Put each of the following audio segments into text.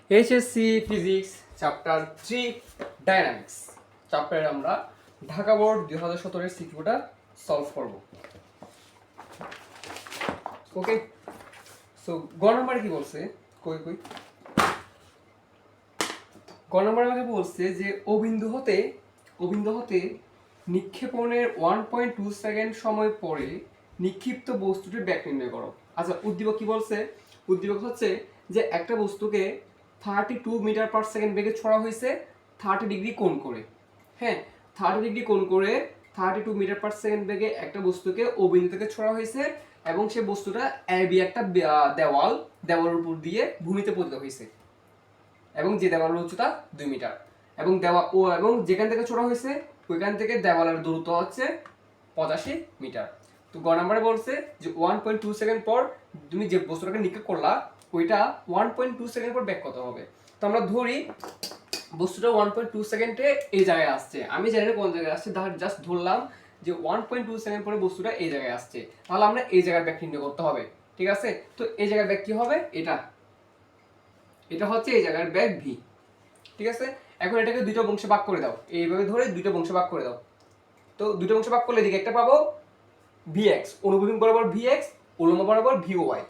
HSC physics chapter 3 dynamics চ্যাপ্টারে আমরা Dhaka board 2017 এর সিকিউটা সলভ করব। ওকে, সো গ নাম্বার কি বলছে? কই গ নাম্বার আমাকে বলছে যে অবিন্দু হতে নিক্ষেপণের 1.2 সেকেন্ড সময় পরে নিক্ষিপ্ত বস্তুটির ব্যাক নির্ণয় করো। আচ্ছা, উদ্দীপক কি বলছে? উদ্দীপক হচ্ছে যে একটা বস্তুকে 32 মিটার পার সেকেন্ড বেগে ছোড়া হয়েছে 30 ডিগ্রি কোণ করে। হ্যাঁ, 30 ডিগ্রি কোণ করে 32 মিটার পার সেকেন্ড বেগে একটা বস্তুকে অবিন্দু থেকে ছোড়া হয়েছে এবং সে বস্তুটা এবি একটা দেওয়ালের উপর দিয়ে ভূমিতে পতিত হয়েছে এবং যে দেওয়ালের উচ্চতা 2 মিটার এবং যেখান থেকে ছোড়া হয়েছে ওইখান থেকে দেওয়ালের দূরত্ব হচ্ছে 85 মিটার। তো গ নাম্বারে বলছে যে 1.2 সেকেন্ড পর তুমি যে বস্তুটাকে নিক্ষেপ করলা ওইটা 1.2 সেকেন্ড পর ব্যাক করতে হবে। তো আমরা ধরি বস্তুটা 1.2 সেকেন্ডে এই জায়গায় আসছে, আমি জানি না কোন জায়গায় আসছে, জাস্ট ধরলাম যে 1.2 সেকেন্ড পরে বস্তুটা এই জায়গায় আসছে, তাহলে আমরা এই জায়গার ব্যাক নির্ণয় করতে হবে। ঠিক আছে, তো এই জায়গার ব্যাক কি হবে? এটা হচ্ছে এই জায়গার ব্যাক ভি। ঠিক আছে, এখন এটাকে দুটো অংশে ভাগ করে দাও, এইভাবে ধরে দুটো অংশে ভাগ করে দাও। তো দুটো অংশে ভাগ করলে এদিকে একটা পাবো ভিএক্স, অনুভূমিক বরাবর ভিএক্স, উল্লম্ব বরাবর ভিওয়াই।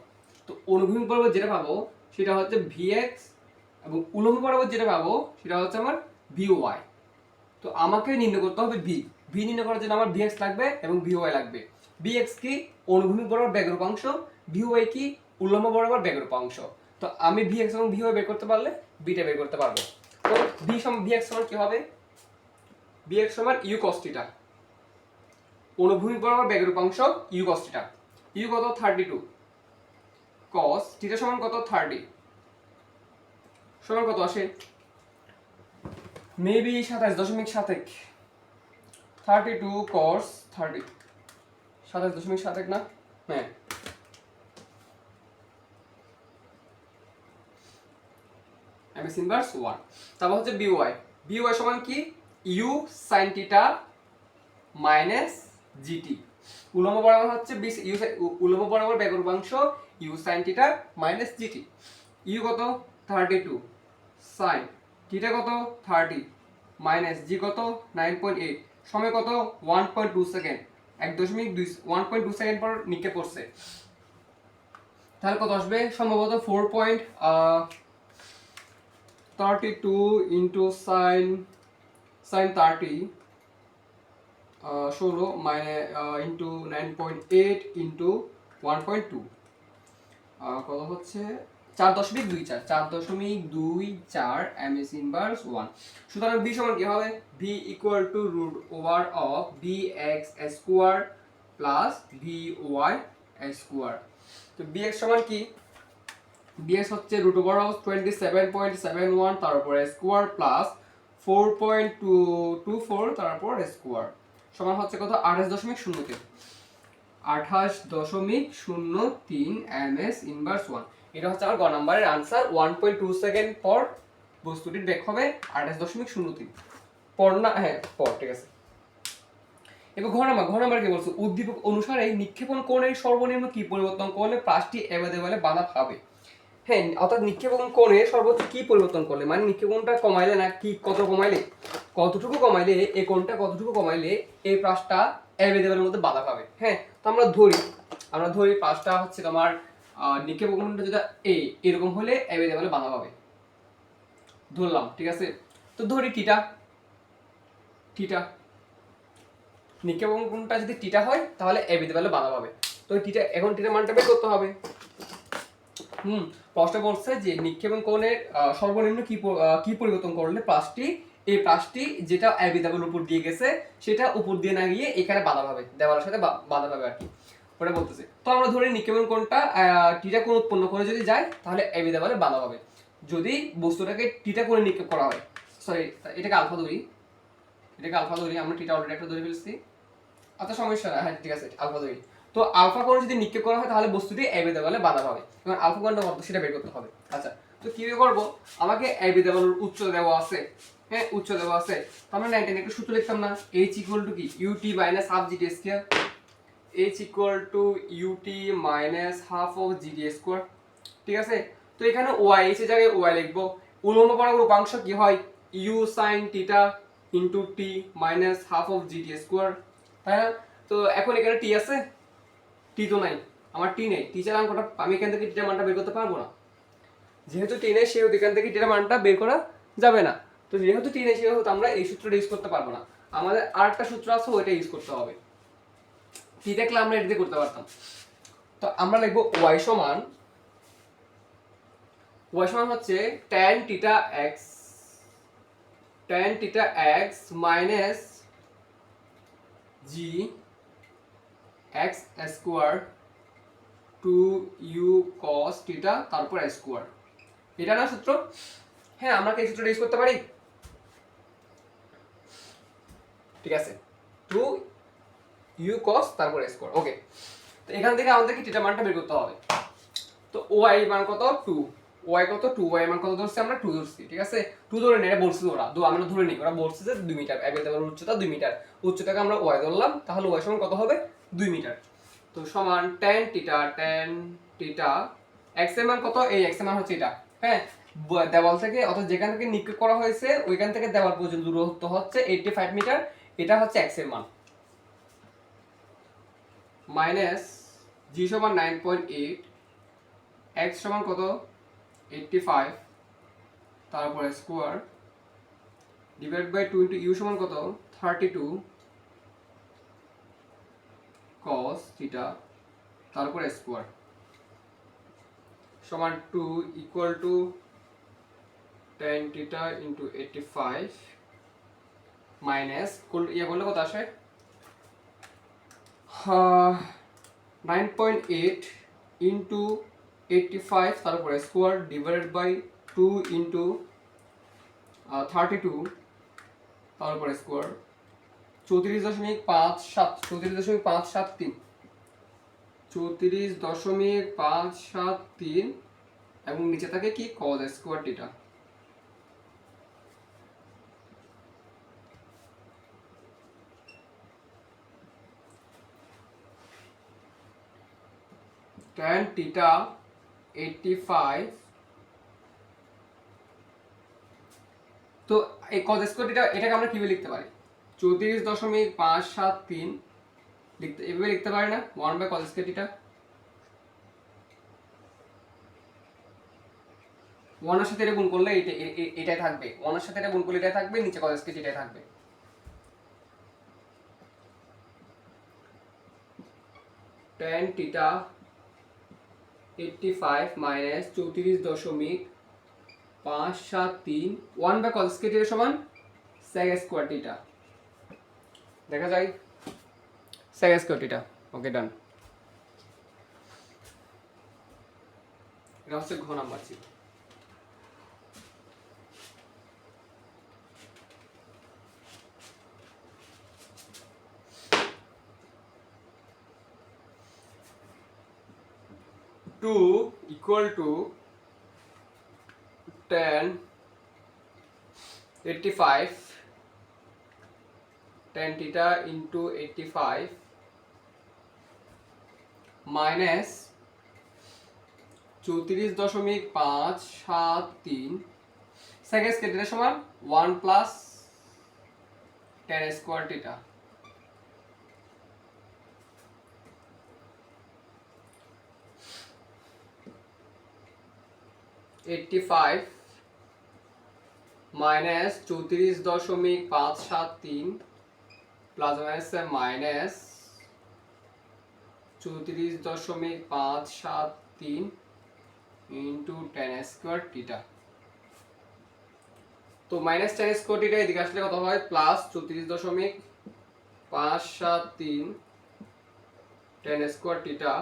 তো অনুভূমিক বরাবর যেটা পাবো সেটা হচ্ছে ভিএক্স এবং উল্লম্ব বরাবর যেটা পাবো সেটা হচ্ছে আমার ভিওয়াই। তো আমাকে নির্ণয় করতে হবে ভি নির্ণয় করার জন্য আমার ভিএক্স লাগবে এবং ভিওয়াই লাগবে। ভিএক্স কি? অনুভূমিক বরাবর বেগের উপাংশ, ভিওয়াই কি? উল্লম্ব বরাবর বেগের উপাংশ। তো আমি ভিএক্স এবং ভিওয়াই বের করতে পারলে বিটা বের করতে পারবো। তো ভিএক্স সমান কি হবে? ভিএক্স সমান ইউ cos থিটা, অনুভূমিক বরাবর বেগের উপাংশ ইউ cos থিটা। ইউ কত? 32, cos থিটা সমান কত? 30 সমান কত আসে? মেবি 27.71। 32 cos 30 27.71 না? হ্যাঁ, এমএস ইনভার্স 1। তারপর হচ্ছে বিওয়াই। বিওয়াই সমান কি? U sin theta minus G T. উল্লম্ব বরাবর হচ্ছে উল্লম্ব বরাবর বেগের উপাংশ U sin theta minus G T. U কত? 32, sin থিটা কত? 30 মাইনাস জি কত? 9.8, সময় কত? 1.2 সেকেন্ড। 1.2 সেকেন্ড পর নিক্ষেপ করছে, তাহলে কত আসবে? সম্ভবত 4.32 ইন্টু sin 30 16 ইন্টু 9.8 ইন্টু 1.2 কত হচ্ছে? 4.24 এমএস ইনভার্স 1। সুতরাং বি সমান কি হবে? V equal to root over of V X square plus V Y square. তো বি এক্স সমান কি? বি এক্স হচ্ছে রুট ওভার অফ 27.71 তারপরে স্কোয়ার প্লাস 4.24 তারপর স্কোয়ার সমান হচ্ছে কত? 28.03 এমএস ইনভার্স 1। এটা হচ্ছে আমার গ নাম্বারের আনসার। 1.2 সেকেন্ড পর বস্তুটির বেগ হবে 28.03 পর না? হ্যাঁ পর, ঠিক আছে। এবার ঘ নাম্বার কি বলছে? উদ্দীপক অনুসারে নিক্ষেপণ কোণের সর্বনিম্ন কি পরিবর্তন করলে প্লাসটি এবেদেবেলে বাধা পাবে? হ্যাঁ, অর্থাৎ নিক্ষেপণ কোণে সর্বোচ্চ কি পরিবর্তন করলে, মানে নিক্ষেপণটা কমাইলে না কি, কতটুকু কমাইলে এই কোণটা কতটুকু কমাইলে এই প্লাসটা এবেদেবেলের মধ্যে বাধা পাবে। হ্যাঁ, তো আমরা ধরি প্লাসটা হচ্ছে তোমার নিক্ষেপণ কোণটা যেটা এরকম হলে এবেদেবেলে বাধা পাবে ধরলাম, ঠিক আছে। তো ধরি থিটা নিক্ষেপণ কোণটা যদি থিটা হয় তাহলে এবেদেবেলে বাধা পাবে। তো এখন থিটা মানটা বের করতে হবে। প্রশ্ন বলছে যে নিক্ষেপণ কোণের সর্বনিম্ন কি পরিবর্তন করলে এই প্লাসটি যেটা এবি দেওয়ালের উপর দিয়ে গেছে সেটা উপর দিয়ে না গিয়ে এখানে বাধা পাবে, দেওয়ালের সাথে বাধা পাবে আর কি, ওটা বলতেছে। তো আমরা ধরি নিক্ষেপণ কোণটা টিটা কোণ উৎপন্ন করে যদি যায় তাহলে এবি দেওয়ালে বাধা পাবে। যদি বস্তুটাকে টিটা কোণে নিক্ষেপ করা হয়, সরি এটাকে আলফা ধরি, আমরা টিটা অলরেডি একটা ধরে ফেলছি। আচ্ছা সমস্যা না, হ্যাঁ ঠিক আছে আলফা ধরি। তো আলফা কোণ যদি নিক্ষেপ করা হয় তাহলে বস্তুটি এবি দেওয়ালে বাধা পাবে এবং আলফা কোণটা কত সেটা বের করতে হবে। আচ্ছা, তো কিভাবে করব? আমাকে এবি দেওয়ালের উচ্চতা দেওয়া আছে, হ্যাঁ উচ্চতা দেওয়া আছে। তো আমরা 19 একটু সূত্র লিখতাম না? h ইকুয়াল টু কি? ut minus half GT square. h equal to ut minus half of GT square. ঠিক আছে, তো এখানে ওয়াই এর জায়গায় ওয়াই লিখবো। উল্লম্ব বরাবর উপাংশ কি হয়? U sine theta into T minus half of G T square, তাই না? তো এখন এখানে টি আছে? টি তো নাই, আমার টি নেই। টি ছাড়া অঙ্কটা আমি এখান থেকে টিটার মানটা বের করতে পারবো না। যেহেতু টি নেই সেহেতু এখান থেকে টিটার মানটা বের করা যাবে না। তো যেহেতু টি নেই সেহেতু আমরা এই সূত্রটা ইউজ করতে পারবো না। আমাদের আরেকটা সূত্র আছে, ওইটা ইউজ করতে হবে। টি দেখলে আমরা এটা দিয়ে করতে পারতাম। তো আমরা লিখবো ওয়াই সমান হচ্ছে tan theta x minus G X square 2u cos theta তারপর স্কোয়ার। এটা না সূত্র? হ্যাঁ, আমরা কি এই সূত্রটা ইউজ করতে পারি? ঠিক আছে, 2u cos তারপর স্কোয়ার। ওকে, তো এখান থেকে আমাদেরকে থিটা মানটা বের করতে হবে। তো ওয়াই মান কত? 2। ওয়াই কত? 2। ওয়াই মান কত ধরছি আমরা? 2 ধরছি। ঠিক আছে, 2 ধরে নেই, এটা বলছে ওরা, আমরা ধরে নিই, ওরা বলছে যে 2 মিটার, অ্যাভেলেবল উচ্চতা 2 মিটার। উচ্চতাকে আমরা ওয়াই ধরলাম, তাহলে ওয়াই সমান কত হবে? 2 মিটার। তো সমান tan থিটা x এর মান কত? এই x এর মান হচ্ছে এটা। হ্যাঁ, দেওয়াল থেকে অর্থাৎ যেখান থেকে নিক্ষেপ করা হয়েছে ওইখান থেকে দেওয়াল পর্যন্ত দূরত্ব হচ্ছে 85 মিটার। এটা হচ্ছে x এর মান। মাইনাস জি সমান 9.8, x সমান কত? 85 তারপর square divide by 2 into U সমান কত? 32 cos থিটা তারপর স্কোয়ার সমান 2 equal to tan theta into 85 minus ইয়ে করলে কত আসে? 9.8 ইন্টু 85 তারপর স্কোয়ার ডিভাইডেড বাই 2 ইন্টু 32 তারপর স্কোয়ার 34.573 34.573 এবং নিচে থাকে কি? cos square theta. tan theta 85, তো এই cos স্কয়ার থিটা এটাকে আমরা কিভাবে লিখতে পারি? 34.573 এভাবে লিখতে পারি না? 1 বাই cos স্কয়ার থিটা। 1 এর সাথে এটা গুণ করলে এটাই থাকবে, 1 এর সাথে এটা গুণ করলে এটাই থাকবে, নিচে cos স্কয়ার থিটাই থাকবে। tan theta 85 minus 34.573 1 by cos square theta সমান sec স্কয়ার থিটা। দেখা যায় sec square theta. Okay, done. এটা হচ্ছে ঘ নাম্বার ছিল। Two equal to tan 85 tan theta into 85 minus 34.573 second square সমান 1 plus tan square theta. $85 minus 34.573 plus minus minus 34.573 into tan square theta. তো minus tan square theta এদিকে আসলে কত হয়? Plus 34.573 tan square theta.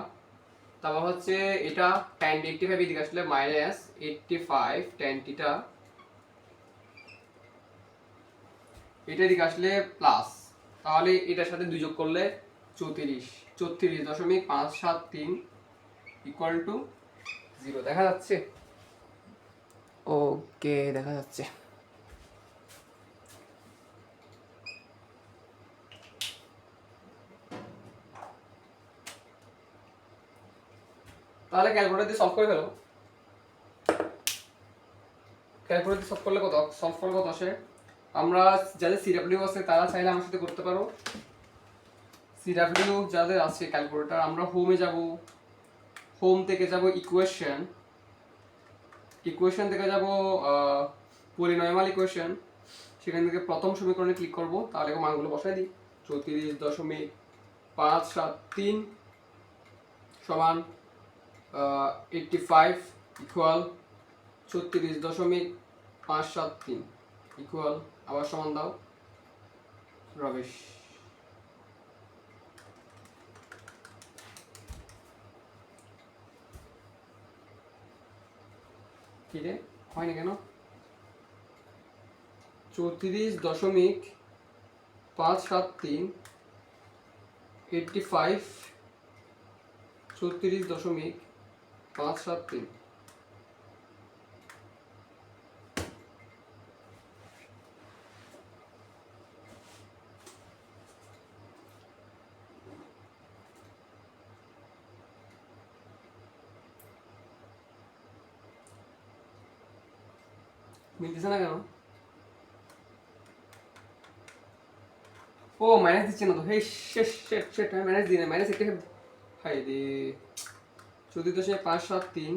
তারপর হচ্ছে এটা tan 85 এদিকে আসলে মাইনাস 85 tan থিটা, এটা এদিকে আসলে প্লাস, তাহলে এটার সাথে 2 যোগ করলে 34.573 ইকুয়াল টু 0 দেখা যাচ্ছে? ওকে, দেখা যাচ্ছে। তাহলে ক্যালকুলেটর দিয়ে সলভ করে ফেলো। ক্যালকুলেটর সলভ করলে কত আসে? আমরা যাদের সিডাব্লিউ আছে তারা চাইলে আমার সাথে করতে পারো। সিডাব্লিউ যাদের আছে ক্যালকুলেটর, আমরা হোমে যাব, হোম থেকে যাব ইকুয়েশন থেকে যাব পলিনমিয়াল ইকুয়েশন, সেখান থেকে প্রথম সমীকরণে ক্লিক করব, তাহলে মানগুলো বসাই দিই। 34.573 সমান 85 ইকুয়াল 34.573 ইকুয়াল, আবার সমান দাও রবেশ। কি রে হয়নি কেন? 34.573 85 34.573 মিলতেছে না কেন? ও মাইনাস দিচ্ছে না তো, হে শেট আমি মাইনাস দিই না, মাইনাস একটা হাই রে। 34.573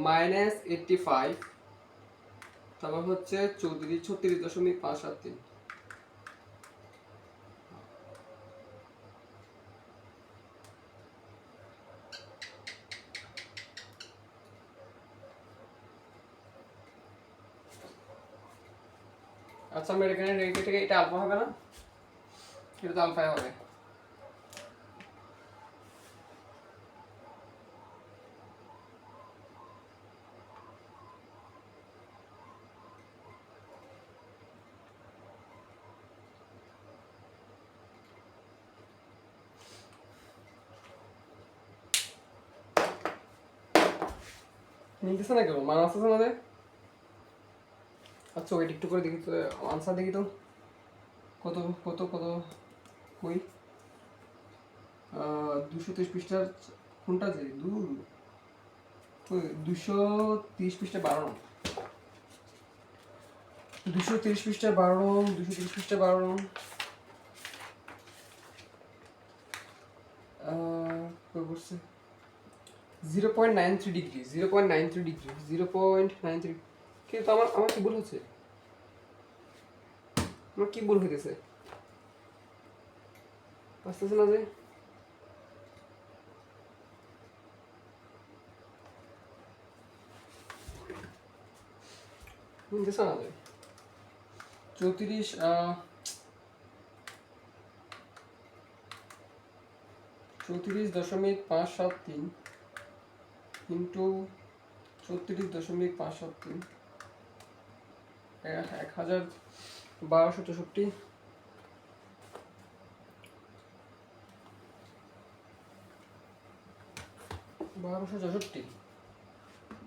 মাইনাস 85, তারপর হচ্ছে 36.573। আচ্ছা আমরা এখানে রেখে থেকে এটা আলফা হবে না? এটা তো আলফাই হবে। মিলতেছে না কেন? মান আসতেছে না? আচ্ছা ওইটা একটু করে দেখি তো, আনসার দেখি তো কত কত কত কই 230 পৃষ্ঠার কোনটা যে 230 পৃষ্ঠা 12 নং, 230 পৃষ্ঠা 12 নং, 230 পৃষ্ঠা 12 নং। কই বলছে 0.93 ডিগ্রি, 0.93 ডিগ্রি, 0.93। কিন্তু আমার আমার কি ভুল হচ্ছে? আমার কি ভুল হইতেছে? আসতেছে না যে? মিলতেছে না যে? 34.573 into 34.573 1264।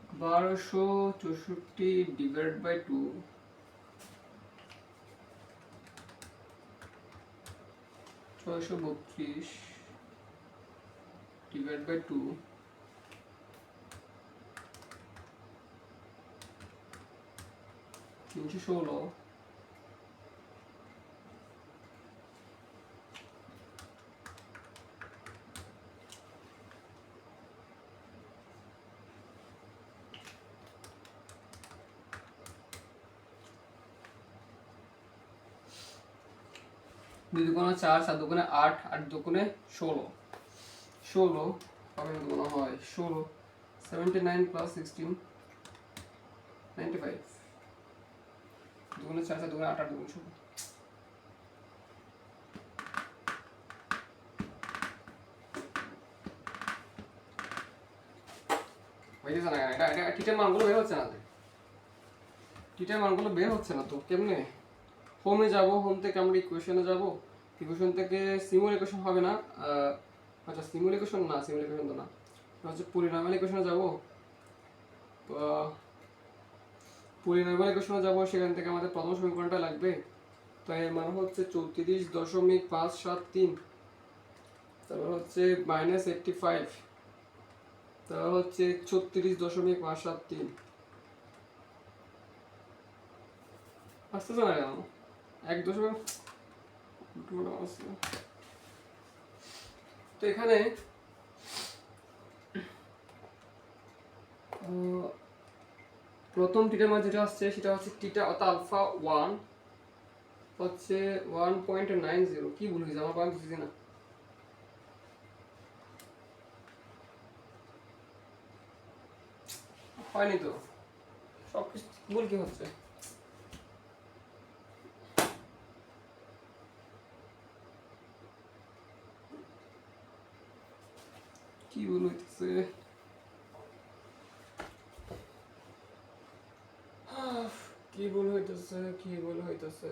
1264 divide by 2, 632 divide by 2, 316। দুই দুগুণে 4, 4 দুগুণে 8, 8 দুগুণে 16, 16 কত দুগুণ হয় 16, 79 প্লাস 16 95, দুগুণে 4, 4 দুগুণে 8, 8 দুগুণে 16। হইতেছে না, এটা এটা টিটার মানগুলো বের হচ্ছে না, টিটার মানগুলো বের হচ্ছে না তো কেমনে? হোমে যাব, হোম থেকে আমরা ইকুয়েশনে যাব, ইকুয়েশন থেকে সিমুল ইকুয়েশন হবে না, আচ্ছা সিমুল ইকুয়েশন না, সিমুল ইকুয়েশন তো না, হচ্ছে পলিনমিয়াল ইকুয়েশনে যাব। পলিনমিয়াল ইকুয়েশনে যাব, সেখান থেকে আমাদের প্রথম সমীকরণটা লাগবে। তো এর মান হচ্ছে 34.573, তারপর হচ্ছে মাইনাস 85, তারপর হচ্ছে 36.573, আসতেছে না কেন? 1 দশমিক আসছে। তো এখানে প্রথম টিটার মান যেটা আসছে সেটা হচ্ছে টিটা অর্থাৎ আলফা 1 হচ্ছে 1.90। কি ভুল হয়েছে আমার, পাওয়া বুঝছি না। হয়নি তো, সব কিছু ভুল কি হচ্ছে? কি ভুল হইতেছে? কি ভুল হইতেছে, কি ভুল হইতেছে?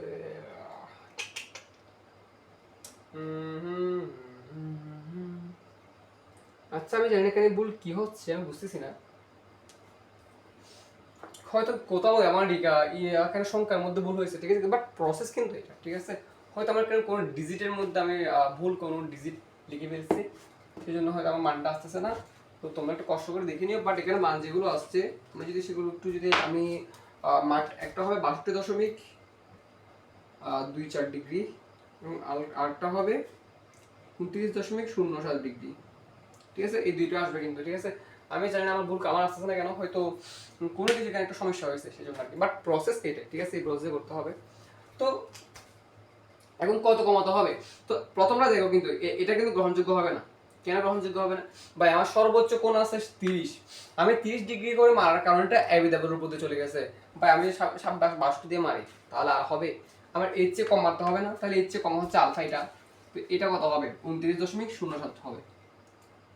আচ্ছা, আমি জানি না কেন ভুল কি হচ্ছে, আমি বুঝতেছি না। হয়তো কোথাও আমার এখানে সংখ্যার মধ্যে ভুল হয়েছে, ঠিক আছে, বাট প্রসেস কিন্তু এটা, ঠিক আছে। হয়তো আমার কোনো ডিজিটের মধ্যে আমি ভুল কোনো ডিজিট লিখে ফেলছি, সেই জন্য হয়তো আমার মানটা আসতেছে না। তো তোমরা একটু কষ্ট করে দেখে নিও। বাট এখানে মান যেগুলো আসছে, তোমরা যদি সেগুলো একটু যদি আমি একটা হবে 62.24 ডিগ্রি এবং আরেকটা হবে 29.07 ডিগ্রি, ঠিক আছে। এই দুইটা আসবে কিন্তু, ঠিক আছে। আমি জানি না আমার ভুল আমার আসতেছে না কেন, হয়তো কোনো কিছু এখানে একটা সমস্যা হয়েছে সেই জন্য আর কি। বাট প্রসেস এটা, ঠিক আছে, এই প্রসেসে করতে হবে। তো এখন কত কমাতে হবে? তো প্রথমটা দেখো, কিন্তু এটা কিন্তু গ্রহণযোগ্য হবে না। কেন গ্রহণযোগ্য হবে না? ভাই আমার সর্বোচ্চ কোণ আছে 30, আমি 30 ডিগ্রি করে মারার কারণটা অ্যাবিদাবের উপরে চলে গেছে। ভাই আমি 62 দিয়ে মারি, তাহলে হবে? আমার এর চেয়ে কম মারতে হবে না? তাহলে এর চেয়ে কম হচ্ছে আলফা এটা। তো এটা কত হবে? 29.07 হবে,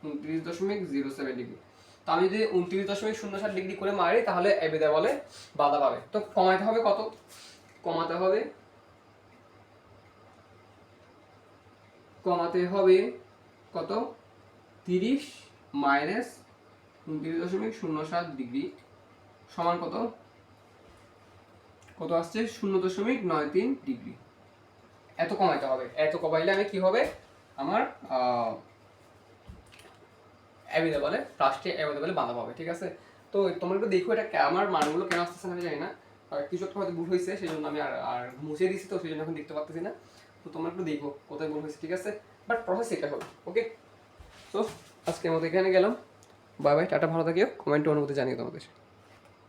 29.07 ডিগ্রি। তো আমি যদি 29.07 ডিগ্রি করে মারি তাহলে এবিদা বলে বাধা পাবে। তো কমাতে হবে কত? কমাতে হবে কত? 30 মাইনাস 29.07 ডিগ্রি সমান কত? কত আসছে? 0.93 ডিগ্রি। এত কমাইতে হবে। এত কমাইলে আমি কি হবে? আমার অ্যাভেলেবলে ফার্স্টে অ্যাভেলেবলে বাঁধা পাবে, ঠিক আছে। তো তোমরা একটু দেখো এটা আমার মানগুলো কেন আসতেছে না আমি জানি না। কিছু একটা হয়তো ভুল হয়েছে, সেই জন্য আমি আর মুছে দিয়েছি, তো সেই জন্য এখন দেখতে পাচ্ছি না। তো তোমরা একটু দেখো কোথায় ভুল হয়েছে, ঠিক আছে। বাট প্রসেস এটা হবে, ওকে। তো আজকের মতো এখানে গেলাম, বাই বাই, টাটা, ভালো থাকিও। কমেন্টে অনুমতি জানিও তোমাদের।